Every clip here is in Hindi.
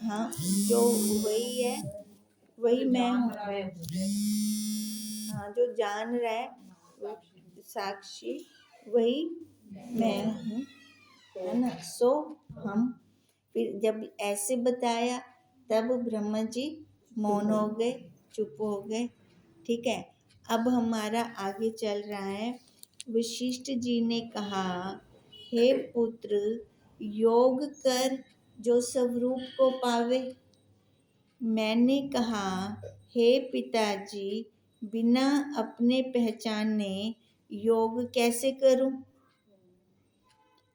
हाँ, जो वही है वही मैं हूँ। हाँ, जो जान रहा है वो साक्षी वही मैं हूँ, है ना। सो हम फिर जब ऐसे बताया तब ब्रह्मा जी मौन हो गए, चुप हो गए। ठीक है, अब हमारा आगे चल रहा है। वशिष्ठ जी ने कहा, हे पुत्र, योग कर जो स्वरूप को पावे। मैंने कहा, हे पिताजी, बिना अपने पहचाने योग कैसे करूं?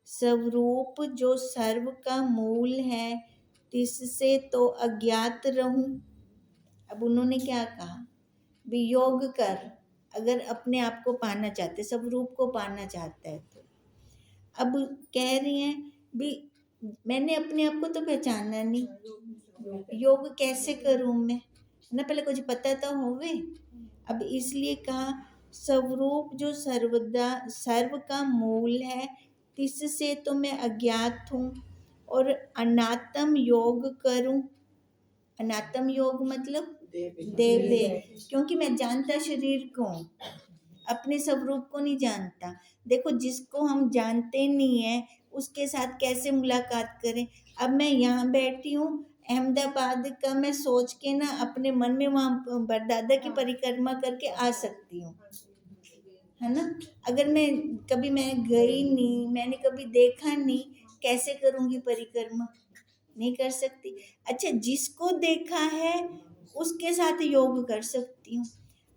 स्वरूप जो सर्व का मूल है, तिससे तो अज्ञात रहूं। अब उन्होंने क्या कहा, भी योग कर, अगर अपने आप को पाना चाहते, स्वरूप को पाना चाहता है तो। अब कह रही हैं भी मैंने अपने आप को तो पहचाना नहीं, योग कैसे करूं मैं, ना पहले कुछ पता तो होवे। अब इसलिए कहा, स्वरूप जो सर्वदा सर्व का मूल है, तिससे तो मैं अज्ञात हूँ और अनात्म योग करूं। अनात्म योग मतलब देवे, क्योंकि मैं जानता शरीर को हूं, अपने स्वरूप को नहीं जानता। देखो, जिसको हम जानते नहीं है उसके साथ कैसे मुलाकात करें। अब मैं यहाँ बैठी हूँ अहमदाबाद का, मैं सोच के ना अपने मन में वहाँ बरदादा की परिक्रमा करके आ सकती हूँ, है ना। अगर मैं गई नहीं, मैंने कभी देखा नहीं, कैसे करूँगी परिक्रमा? नहीं कर सकती। अच्छा, जिसको देखा है उसके साथ योग कर सकती हूँ।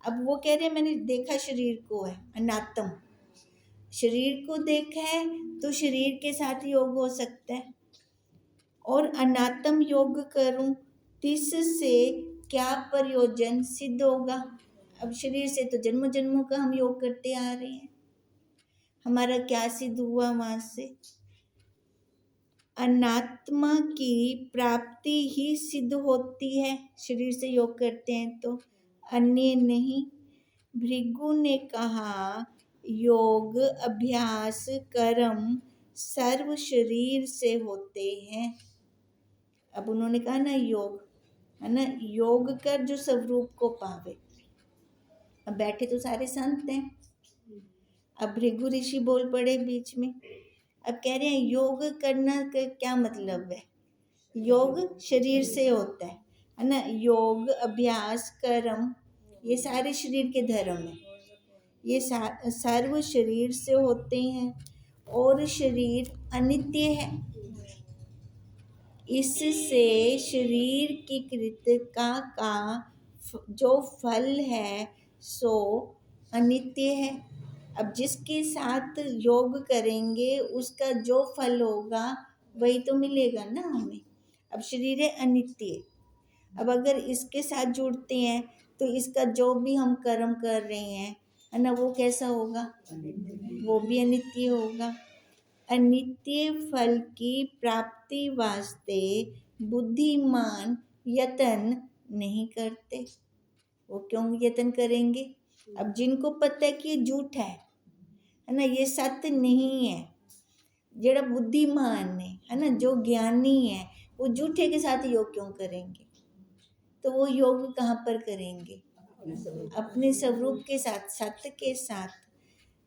अब वो कह रहे हैं मैंने देखा शरीर को है, अनात्म शरीर को देखा है तो शरीर के साथ योग हो सकता है। और अनात्म योग करूं, तिससे क्या प्रयोजन सिद्ध होगा? अब शरीर से तो जन्म जन्मों का हम योग करते आ रहे हैं, हमारा क्या सिद्ध हुआ वहां से? अनात्मा की प्राप्ति ही सिद्ध होती है शरीर से योग करते हैं तो, अन्य नहीं। भृगु ने कहा, योग अभ्यास कर्म सर्व शरीर से होते हैं। अब उन्होंने कहा ना योग, है ना, योग कर जो स्वरूप को पावे। अब बैठे तो सारे संत हैं, अब भृगु ऋषि बोल पड़े बीच में। अब कह रहे हैं योग करना का क्या मतलब है? योग शरीर से होता है ना। योग अभ्यास कर्म ये सारे शरीर के धर्म है, ये सर्व शरीर से होते हैं और शरीर अनित्य है। इससे शरीर की कृतिका का जो फल है सो अनित्य है। अब जिसके साथ योग करेंगे उसका जो फल होगा वही तो मिलेगा ना हमें। अब शरीर है अनित्य, अब अगर इसके साथ जुड़ते हैं तो इसका जो भी हम कर्म कर रहे हैं, है ना, वो कैसा होगा? वो भी अनित्य होगा। अनित्य फल की प्राप्ति वास्ते बुद्धिमान यत्न नहीं करते। वो क्यों यत्न करेंगे? अब जिनको पता है कि ये झूठ है ना, ये सत्य नहीं है, जेड़ा बुद्धिमान है ना, जो ज्ञानी है, वो झूठे के साथ योग क्यों करेंगे? तो वो योग कहाँ पर करेंगे? अपने स्वरूप के साथ, सत्य के साथ।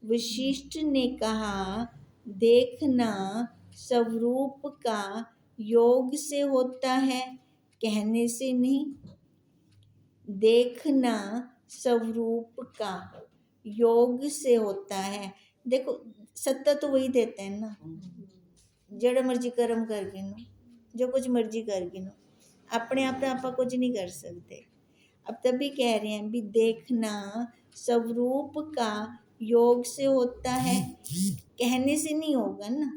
वशिष्ठ ने कहा, देखना स्वरूप का योग से होता है, कहने से नहीं। देखना स्वरूप का योग से होता है। देखो, सत्ता तो वही देते हैं ना, जड़ा मर्जी कर्म कर गिनो, जो कुछ मर्जी कर गिनो, अपने आप तो आप कुछ नहीं कर सकते। अब तभी कह रहे हैं भी देखना स्वरूप का योग से होता है, कहने से नहीं होगा ना।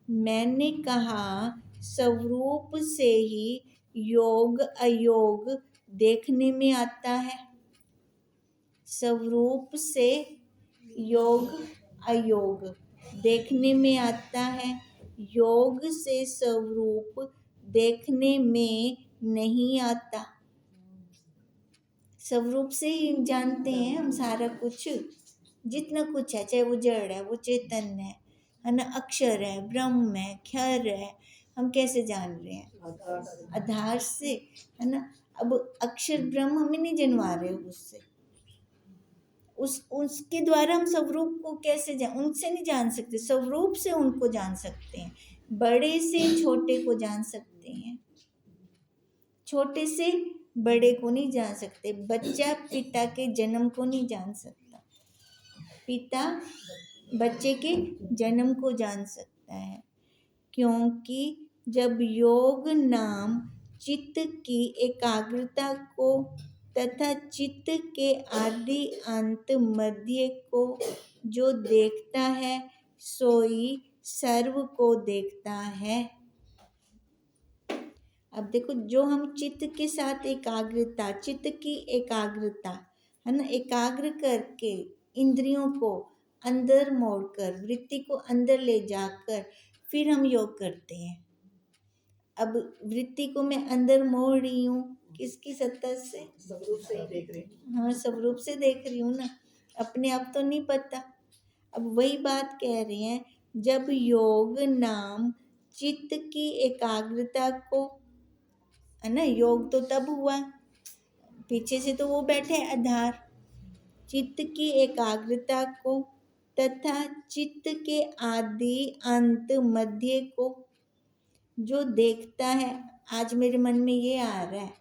मैंने कहा, स्वरूप से ही योग अयोग देखने में आता है। स्वरूप से योग अयोग देखने में आता है, योग से स्वरूप देखने में नहीं आता। स्वरूप से ही जानते हैं हम सारा कुछ, जितना कुछ है, चाहे वो जड़ है, वो चेतन है ना, अक्षर है, ब्रह्म है, क्षर है, हम कैसे जान रहे हैं? आधार से, है ना। अब अक्षर ब्रह्म हमें नहीं जनवा रहे उससे, उसके द्वारा हम स्वरूप को कैसे उनसे नहीं जान सकते, स्वरूप से उनको जान सकते हैं। बड़े से छोटे को जान सकते हैं, छोटे से बड़े को नहीं जान सकते। बच्चा पिता के जन्म को नहीं जान सकता, पिता बच्चे के जन्म को जान सकता है, क्योंकि जब योग नाम चित्त की एकाग्रता को तथा चित्त के आदि अंत मध्य को जो देखता है सोई सर्व को देखता है। अब देखो, जो हम चित्त के साथ एकाग्रता, चित्त की एकाग्रता, है ना, एकाग्र करके इंद्रियों को अंदर मोड़कर, वृत्ति को अंदर ले जाकर फिर हम योग करते हैं। अब वृत्ति को मैं अंदर मोड़ रही हूँ, किसकी सत्ता से? स्वरूप से ही देख रहे हैं। हाँ, स्वरूप से देख रही हूँ ना, अपने आप तो नहीं पता। अब वही बात कह रहे हैं, जब योग नाम चित्त की एकाग्रता को, है ना, योग तो तब हुआ, पीछे से तो वो बैठे आधार, चित्त की एकाग्रता को तथा चित्त के आदि अंत मध्य को जो देखता है। आज मेरे मन में ये आ रहा है,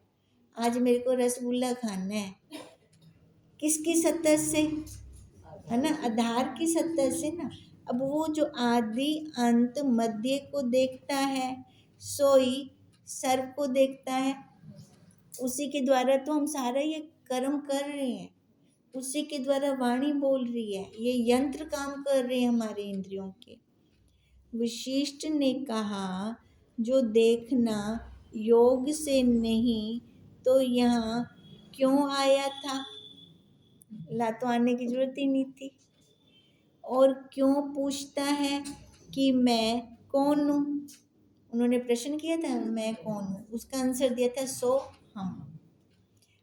आज मेरे को रसगुल्ला खाना है, किसकी सत्ता से? है ना, आधार की सत्ता से ना। अब वो जो आदि अंत मध्य को देखता है सोई सर्व को देखता है, उसी के द्वारा तो हम सारा ये कर्म कर रहे हैं, उसी के द्वारा वाणी बोल रही है, ये यंत्र काम कर रहे हैं हमारे इंद्रियों के। वशिष्ठ ने कहा, जो देखना योग से नहीं तो यहाँ क्यों आया था? ला तो आने की जरूरत ही नहीं थी। और क्यों पूछता है कि मैं कौन हूँ? उन्होंने प्रश्न किया था, मैं कौन हूँ, उसका आंसर दिया था सो हम।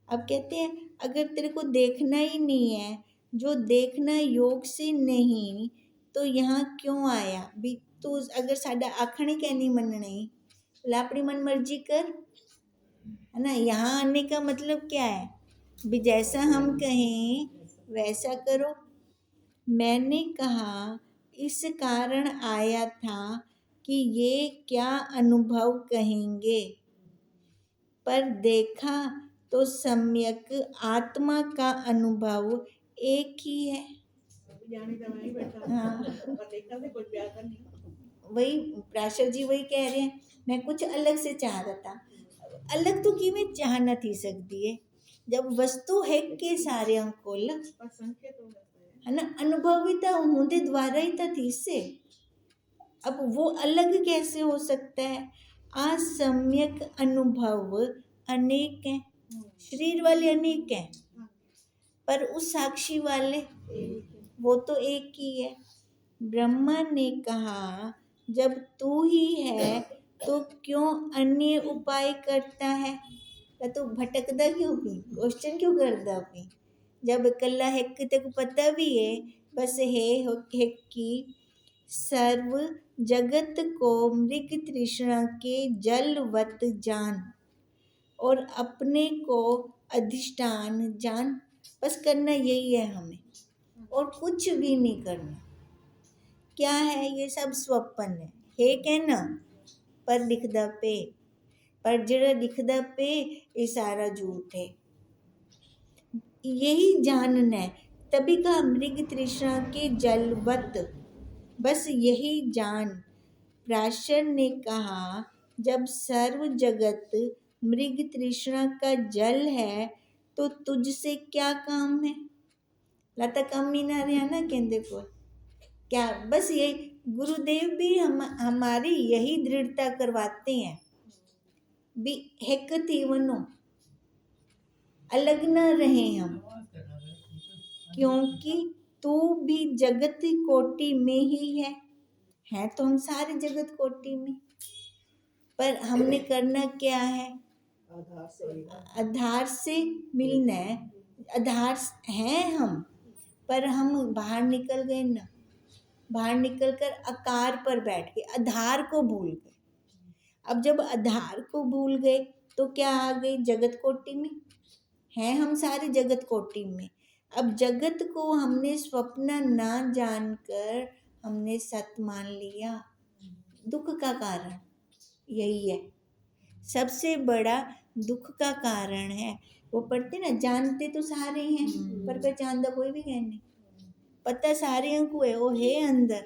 अब कहते हैं, अगर तेरे को देखना ही नहीं है, जो देखना योग से नहीं तो यहाँ क्यों आया भी? तू अगर साडा आखने क्या नहीं मनना ही, अपनी मन मर्जी कर, है ना। यहाँ आने का मतलब क्या है? भी जैसा हम कहें वैसा करो। मैंने कहा इस कारण आया था कि ये क्या अनुभव कहेंगे, पर देखा तो सम्यक आत्मा का अनुभव एक ही है। हाँ, वही प्राशर जी वही कह रहे हैं, मैं कुछ अलग से चाह रहा था। अलग तो कि मैं चाह न थी सकती है, जब वस्तु है के सारे अंको है ना, अनुभविता होने द्वारा ही था थी से। अब वो अलग कैसे हो सकता है? असम्यक अनुभव अनेक हैं, शरीर वाले अनेक हैं, पर उस साक्षी वाले वो तो एक ही है। ब्रह्मा ने कहा, जब तू ही है तो क्यों अन्य उपाय करता है? तो भटकदा क्यों भी, क्वेश्चन क्यों करता भी? जब कल्ला है कि तेको पता भी है, बस है कि सर्व जगत को मृग तृष्णा के जलवत जान और अपने को अधिष्ठान जान। बस करना यही है हमें, और कुछ भी नहीं करना। क्या है? ये सब स्वप्न है कहना, पर दिखदा पे, पर जड़ा दिखदा पे ये सारा झूठ है। यही जानना है, तभी का मृग तृष्णा के जलवत, बस यही जान। प्राशर ने कहा, जब सर्व जगत मृग तृष्णा का जल है तो तुझसे क्या काम है? लता कम ही ना रहा ना कहते को क्या? बस ये गुरुदेव भी हमारी यही दृढ़ता करवाते हैं भी, हेक तीवनो अलग न रहे हम, क्योंकि तू भी जगत कोटि में ही है तो हम सारे जगत कोटि में। पर हमने करना क्या है? आधार से मिलना है। आधार हैं हम, पर हम बाहर निकल गए ना, बाहर निकल कर आकार पर बैठ के आधार को भूल गए। अब जब आधार को भूल गए तो क्या आ गए? जगत कोटि में हैं हम सारे, जगत कोटि में। अब जगत को हमने स्वप्न ना जानकर हमने सत मान लिया, दुख का कारण यही है, सबसे बड़ा दुख का कारण है। वो पढ़ते ना, जानते तो सारे हैं पर पहचानता कोई भी है नहीं। पता सारे को है, वो है अंदर,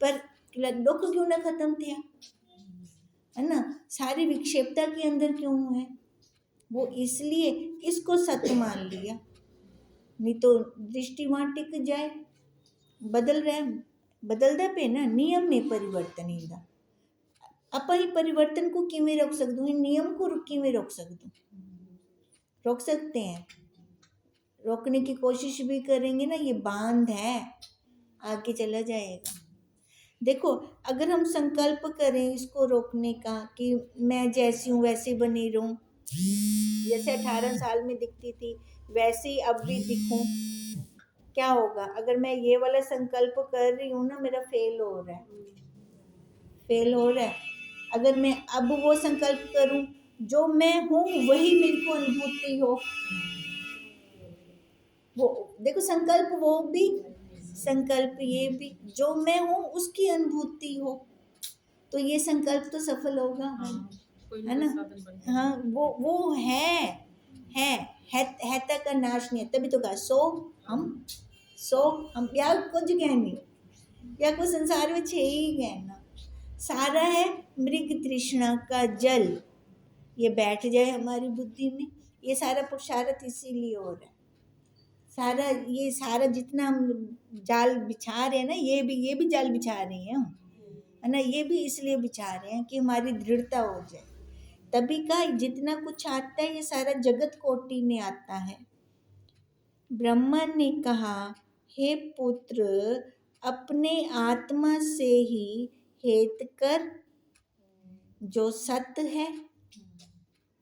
पर दुख क्यों ना खत्म थे, है ना? सारी विक्षेपता के अंदर क्यों है? वो इसलिए इसको सत्य मान लिया, नहीं तो दृष्टि वहां टिक जाए। बदल रहे, बदलदा पे ना नियम में परिवर्तन इंदा। ਆਪਾਂ ही परिवर्तन को किमें रोक सकते हैं, नियम को किमें रोक सकते हैं? रोक सकते हैं, रोकने की कोशिश भी करेंगे ना, ये बांध है, आगे चला जाएगा। देखो, अगर हम संकल्प करें इसको रोकने का कि मैं जैसी हूँ वैसे बनी रहूं, जैसे 18 साल में दिखती थी वैसे ही अब भी दिखूं, क्या होगा? अगर मैं ये वाला संकल्प कर रही हूँ ना, मेरा फेल हो रहा है, फेल हो रहा है। अगर मैं अब वो संकल्प करूं जो मैं हूं वही मेरे को अनुभूति हो, वो देखो संकल्प, वो भी संकल्प, ये भी जो मैं हूं उसकी अनुभूति हो, तो ये संकल्प तो सफल होगा, है ना? हाँ, वो है तक का नाश नहीं है, तभी तो कहा सो हम या कुछ कह नहीं, या कुछ संसार में छे ही कहना, सारा है मृग तृष्णा का जल, ये बैठ जाए हमारी बुद्धि में, ये सारा पुरुषार्थ इसीलिए हो रहा है। सारा ये सारा जितना हम जाल बिछा रहे हैं ना, ये भी जाल बिछा रहे हैं हम, है ना? ये भी इसलिए बिछा रहे हैं कि हमारी दृढ़ता हो जाए। तभी का जितना कुछ आता है ये सारा जगत कोटि में आता है। ब्रह्मा ने कहा, हे पुत्र, अपने आत्मा से ही हेत कर, जो सत्य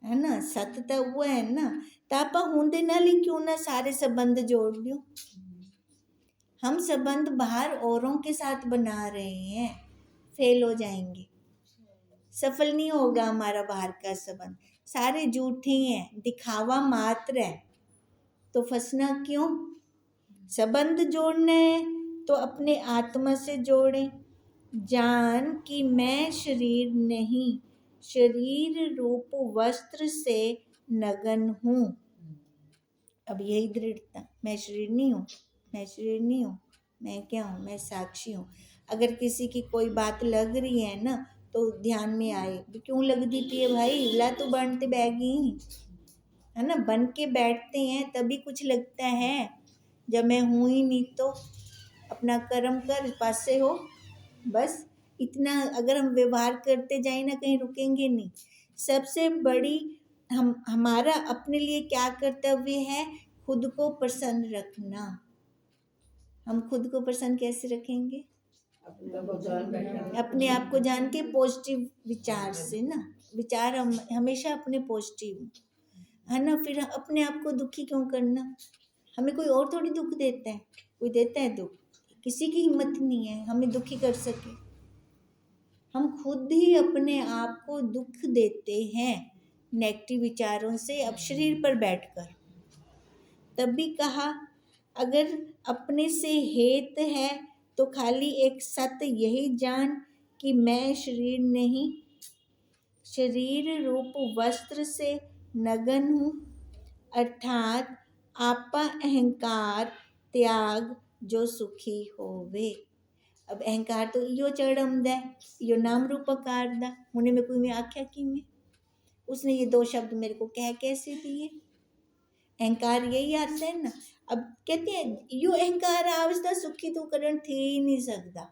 है ना? सत्य तो वो है ना, तापा होंदे नाल ही क्यों ना सारे संबंध जोड़ लियो। हम संबंध बाहर औरों के साथ बना रहे हैं, फेल हो जाएंगे, सफल नहीं होगा हमारा बाहर का संबंध, सारे झूठे हैं, दिखावा मात्र है, तो फंसना क्यों? संबंध जोड़ना है तो अपने आत्मा से जोड़ें, जान कि मैं शरीर नहीं, शरीर रूप वस्त्र से नगन हूँ। अब यही दृढ़ता, मैं शरीर नहीं हूँ, मैं शरीर नहीं हूँ, मैं क्या हूँ? मैं साक्षी हूँ। अगर किसी की कोई बात लग रही है ना, तो ध्यान में आए, क्यों लगती थी भाई, ला तो बनते बैगी, है ना? बन के बैठते हैं तभी कुछ लगता है, जब मैं हूँ ही नहीं तो अपना कर्म कर, पासे हो, बस इतना अगर हम व्यवहार करते जाए ना, कहीं रुकेंगे नहीं। सबसे बड़ी हमारा अपने लिए क्या कर्तव्य है? खुद को प्रसन्न रखना। हम खुद को प्रसन्न कैसे रखेंगे? अपने आप को जान के पॉजिटिव विचार से ना, विचार हमेशा अपने पॉजिटिव, है ना? फिर अपने आप को दुखी क्यों करना? हमें कोई और थोड़ी दुख देता है, कोई देता है दुख, किसी की हिम्मत नहीं है हमें दुखी कर सके, हम खुद ही अपने आप को दुख देते हैं नेगेटिव विचारों से, अब शरीर पर बैठकर। तब भी कहा, अगर अपने से हेत है तो खाली एक सत्य यही जान कि मैं शरीर नहीं, शरीर रूप वस्त्र से नगन हूँ, अर्थात आपा अहंकार त्याग जो सुखी होवे। अब अहंकार तो इो चढ़मदा है, इो नाम रूपकार दा, हुणे में कोई में आख्या कि में उसने ये दो शब्द मेरे को कह कैसे दिए? अहंकार यही आता है ना। अब कहते हैं यो अहंकार अवस्था सुखी तो करण थे ही नहीं सकता,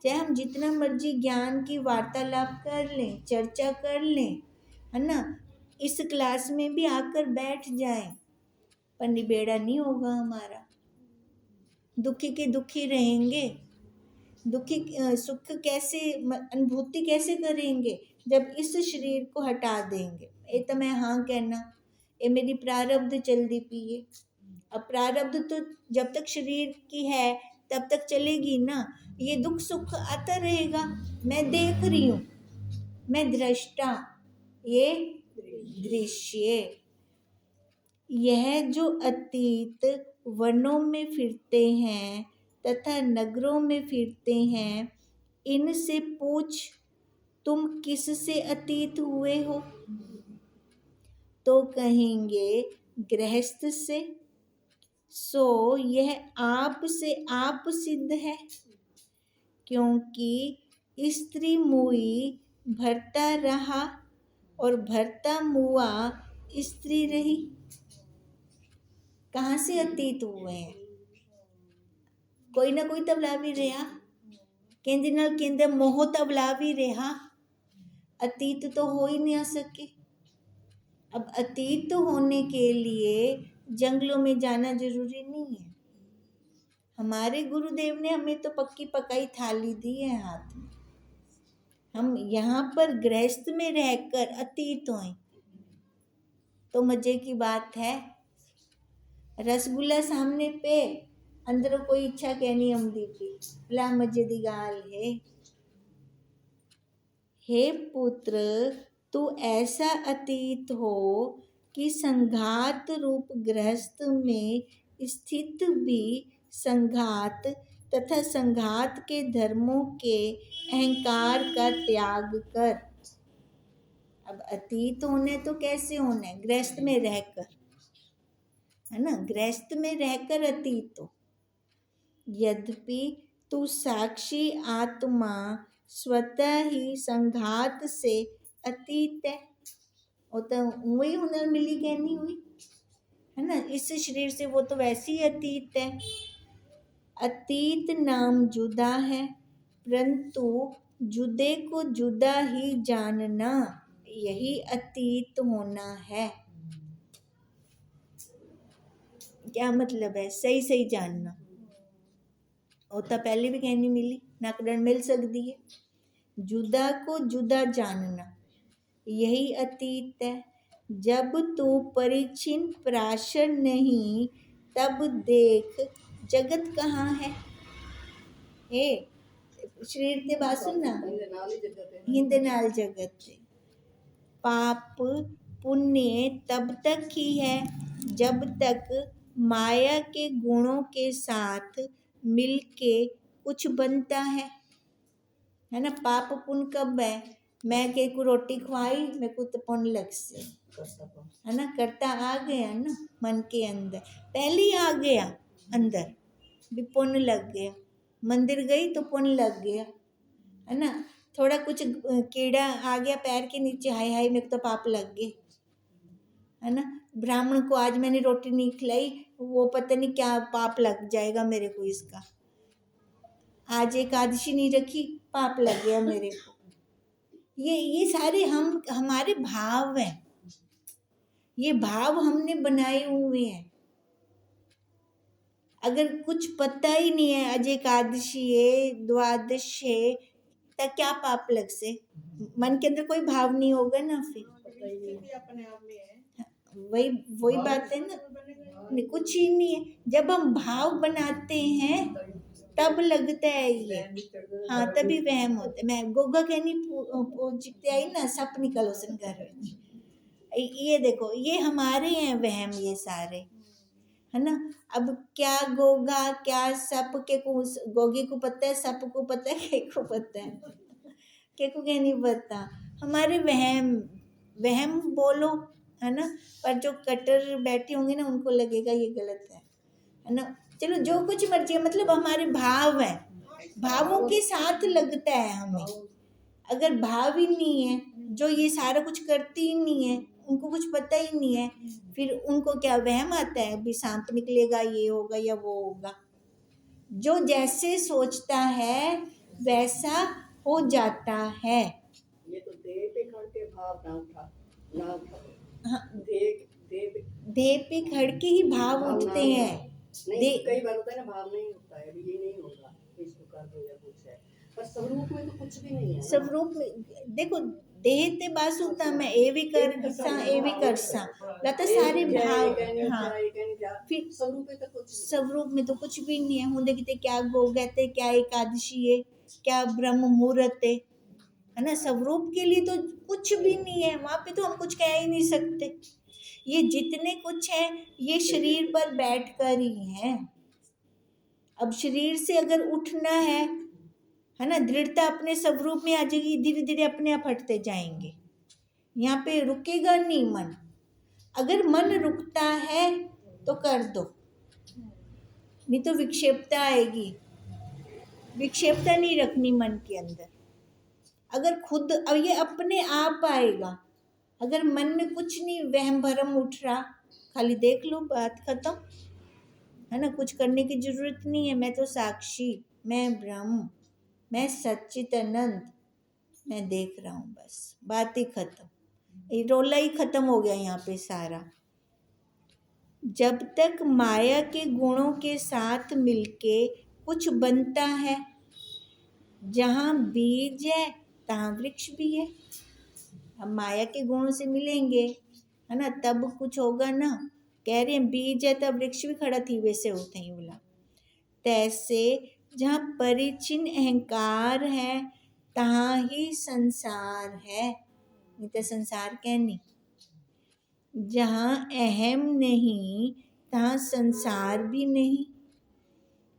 चाहे हम जितना मर्जी ज्ञान की वार्तालाप कर लें, चर्चा कर लें, है ना, इस क्लास में भी आकर बैठ जाएं, पर निबेड़ा नहीं होगा हमारा। दुखी के दुखी रहेंगे, दुखी सुख कैसे अनुभूति कैसे करेंगे? जब इस शरीर को हटा देंगे। ये तो मैं हाँ कहना, ये मेरी प्रारब्ध चलती पी है। अब प्रारब्ध तो जब तक शरीर की है तब तक चलेगी ना, ये दुख सुख आता रहेगा, मैं देख रही हूँ, मैं दृष्टा, ये दृश्य। यह जो अतीत वनों में फिरते हैं तथा नगरों में फिरते हैं, इनसे पूछ तुम किससे अतीत हुए हो? तो कहेंगे गृहस्थ से। सो यह आप से आप सिद्ध है, क्योंकि स्त्री मुई भरता रहा और भरता मुआ स्त्री रही। कहाँ से अतीत हुए हैं? कोई ना कोई तो बुला भी रहा, कहते नाल कहते मोह तो बुला भी रहा, अतीत तो हो ही नहीं सके। अब अतीत होने के लिए जंगलों में जाना जरूरी नहीं है। हमारे गुरुदेव ने हमें तो पक्की पकाई थाली दी है हाथ में। हम यहाँ पर गृहस्थ में रहकर अतीत हों तो मजे की बात है। रसगुल्ला सामने पे, अंदरों कोई इच्छा कहनी आउंदी पई, भला मजे दी गाल है। हे पुत्र, तू ऐसा अतीत हो कि संघात रूप गृहस्थ में स्थित भी संघात तथा संघात के धर्मों के अहंकार का त्याग कर। अब अतीत होने तो कैसे होना है? गृहस्थ में रहकर, है ना, गृहस्थ में रहकर अतीत हो। यद्यपि तू साक्षी आत्मा स्वतः ही संघात से अतीत है। वो तो वही हुनर मिली कहनी हुई, है ना, इस शरीर से वो तो वैसे ही अतीत है। अतीत नाम जुदा है, परंतु जुदे को जुदा ही जानना, यही अतीत होना है। क्या मतलब है? सही सही जानना। वो तो पहले भी कहनी मिली, नाकदन मिल सकती है। जुदा को जुदा जानना, यही अतीत है। जब तू परिचिन पराशर नहीं, तब देख जगत कहाँ है। हे शरीर ते बात सुनना, हिंद नाल जगत है। पाप पुण्य तब तक ही है जब तक माया के गुणों के साथ मिलके कुछ बनता है ना। पाप पुण्य कब है? मैं के को रोटी खवाई, मेरे को तो पुण्य लग से, है ना, करता आ गया ना मन के अंदर, पहले ही आ गया अंदर भी पुण्य लग गया। मंदिर गई तो पुण्य लग गया, है ना। थोड़ा कुछ कीड़ा आ गया पैर के नीचे, हाय हाय मेरे को तो पाप लग गए, है ना। ब्राह्मण को आज मैंने रोटी नहीं खिलाई, वो पता नहीं क्या पाप लग जाएगा मेरे को इसका। आज एकादशी नहीं रखी, पाप लग गया मेरे को। ये सारे हमारे भाव हैं, ये भाव हमने बनाए हुए हैं। अगर कुछ पता ही नहीं है आज एकादशी है, द्वादश है, तो क्या पाप लग से? मन के अंदर कोई भाव नहीं होगा ना, फिर अपने आप में है। वही बात है ना, कुछ ही नहीं है। जब हम भाव बनाते हैं तब लगता है ये, हाँ तभी वहम होता है। मैं गोगा कहनी पूछते आई ना, सप निकलो सन घर। ये देखो, ये हमारे हैं वहम, ये सारे, है ना। अब क्या गोगा क्या सप के को, गोगे को पता है, सप को पता है, के को पता है, के को क्या नहीं पता। हमारे वहम बोलो, है ना। पर जो कट्टर बैठे होंगे ना, उनको लगेगा ये गलत है ना। चलो जो कुछ मर्जी है, मतलब हमारे भाव है, भावों के साथ लगता है हमें। अगर भाव ही नहीं है, जो ये सारा कुछ करती ही नहीं है, उनको कुछ पता ही नहीं है, फिर उनको क्या वहम आता है भी सांप निकलेगा, ये होगा या वो होगा। जो जैसे सोचता है वैसा हो जाता है। ये तो देह पे खड़ के भाव ना उठा। हाँ, देह पे खड़ के ही भाव उठते हैं। नहीं, कई बार होता है ना, भाव नहीं उठता है, ये नहीं होगा, इसको कर दो या कुछ है, पर स्वरूप में तो कुछ भी नहीं है। स्वरूप में देखो, देह ते बात सुनता मैं ए भी कर सा, ए भी कर सा, लता सारे भाव। हाँ, फिर स्वरूप में तो कुछ भी नहीं है। हूँ देखते क्या गो कहते, क्या एकादशी है, क्या ब्रह्म मुहूर्त है, है ना। स्वरूप के लिए तो कुछ भी नहीं है, वहाँ पे तो हम कुछ कह ही नहीं सकते। ये जितने कुछ है ये शरीर पर बैठकर ही है। अब शरीर से अगर उठना है ना, दृढ़ता अपने स्वरूप में आ जाएगी, धीरे धीरे अपने आप हटते जाएंगे। यहाँ पे रुकेगा नहीं मन। अगर मन रुकता है तो कर दो, नहीं तो विक्षेपता आएगी। विक्षेपता नहीं रखनी मन के अंदर। अगर खुद, अब ये अपने आप आएगा। अगर मन में कुछ नहीं वहम भरम उठ रहा, खाली देख लो, बात खत्म, है ना। कुछ करने की जरूरत नहीं है। मैं तो साक्षी, मैं ब्रह्म, मैं सच्चिदानंद, मैं देख रहा हूँ, बस बात ही खत्म। ये रोला ही खत्म हो गया यहाँ पे सारा। जब तक माया के गुणों के साथ मिलके कुछ बनता है, जहाँ बीज है तहाँ वृक्ष भी है। हम माया के गुणों से मिलेंगे, है ना, तब कुछ होगा ना। कह रहे हैं बीज है तब वृक्ष भी खड़ा थी, वैसे होते ही बोला। तैसे जहाँ परिचिन अहंकार है तहाँ ही संसार है, नहीं तो संसार कहनी। जहाँ अहम नहीं तहाँ संसार भी नहीं।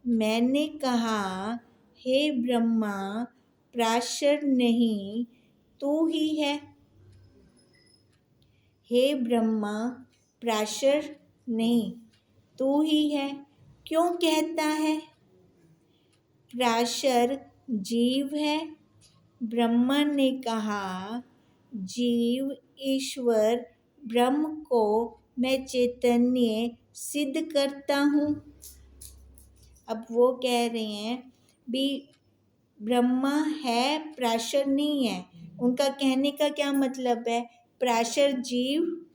मैंने कहा हे ब्रह्मा, प्राशर नहीं तू ही है। हे ब्रह्मा, प्राशर नहीं तू ही है। क्यों कहता है? प्राशर जीव है। ब्रह्मा ने कहा जीव ईश्वर ब्रह्म को मैं चैतन्य सिद्ध करता हूँ। अब वो कह रहे हैं भी ब्रह्मा है, प्राशर नहीं है। उनका कहने का क्या मतलब है? प्राशर जीव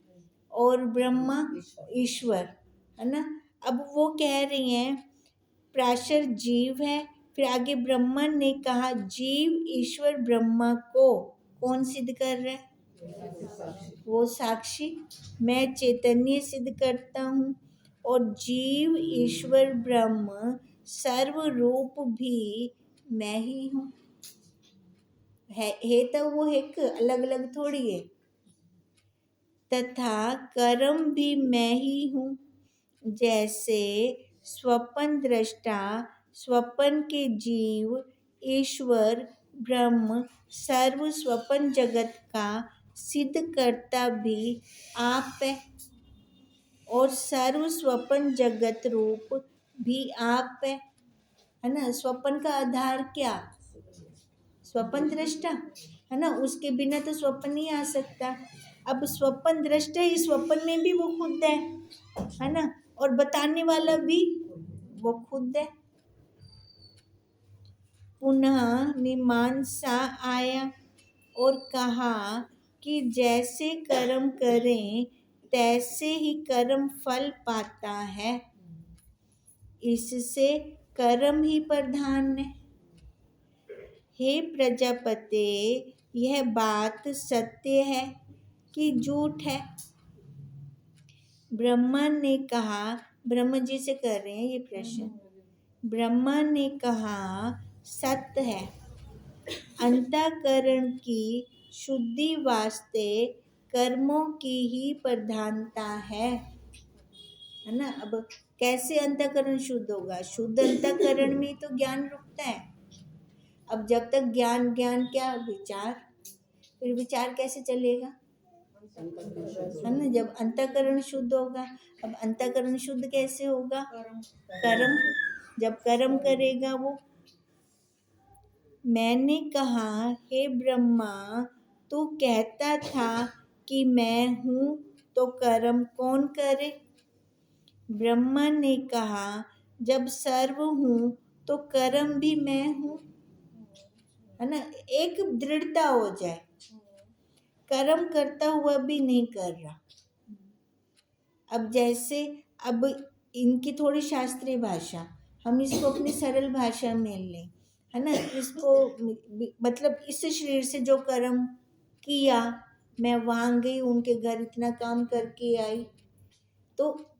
और ब्रह्मा ईश्वर, है ना। अब वो कह रही हैं प्राशर जीव है, फिर आगे ब्रह्मा ने कहा जीव ईश्वर ब्रह्मा को कौन सिद्ध कर रहा है? वो साक्षी। मैं चैतन्य सिद्ध करता हूँ और जीव ईश्वर ब्रह्म सर्व रूप भी मैं ही हूँ। है तो वो एक अलग अलग थोड़ी है। तथा कर्म भी मैं ही हूँ। जैसे स्वप्न दृष्टा, स्वप्न के जीव, ईश्वर ब्रह्म सर्व स्वप्न जगत का सिद्ध करता भी आप है और सर्व स्वप्न जगत रूप भी आप है ना। स्वप्न का आधार क्या? स्वप्न दृष्टा, है ना। उसके बिना तो स्वप्न नहीं आ सकता। अब स्वप्न दृष्टा ही, स्वप्न में भी वो खुद है ना, और बताने वाला भी वो खुद है। पुनः मीमांसा आया और कहा कि जैसे कर्म करें तैसे ही कर्म फल पाता है। इससे कर्म ही प्रधान है। हे प्रजापते, यह बात सत्य है कि झूठ है? ब्रह्मा ने कहा, ब्रह्मा जी से कर रहे हैं ये प्रश्न। ब्रह्मा ने कहा सत्य है। अंतःकरण की शुद्धि वास्ते कर्मों की ही प्रधानता है ना। अब कैसे अंतःकरण शुद्ध होगा? शुद्ध अंतःकरण में तो ज्ञान रुकता है। अब जब तक ज्ञान क्या? विचार। फिर विचार कैसे चलेगा? है ना। जब अंतःकरण शुद्ध होगा। अब अंतःकरण शुद्ध कैसे होगा? कर्म। जब कर्म करेगा वो। मैंने कहा हे ब्रह्मा, तू कहता था कि मैं हूँ तो कर्म कौन करे? ब्रह्मा ने कहा जब सर्व हूँ तो कर्म भी मैं हूँ, है ना। एक दृढ़ता हो जाए, कर्म करता हुआ भी नहीं कर रहा। अब जैसे अब इनकी थोड़ी शास्त्रीय भाषा, हम इसको अपनी सरल भाषा में लें, है ना। इसको मतलब इस शरीर से जो कर्म किया, मैं वहाँ गई, उनके घर इतना काम करके आई, तो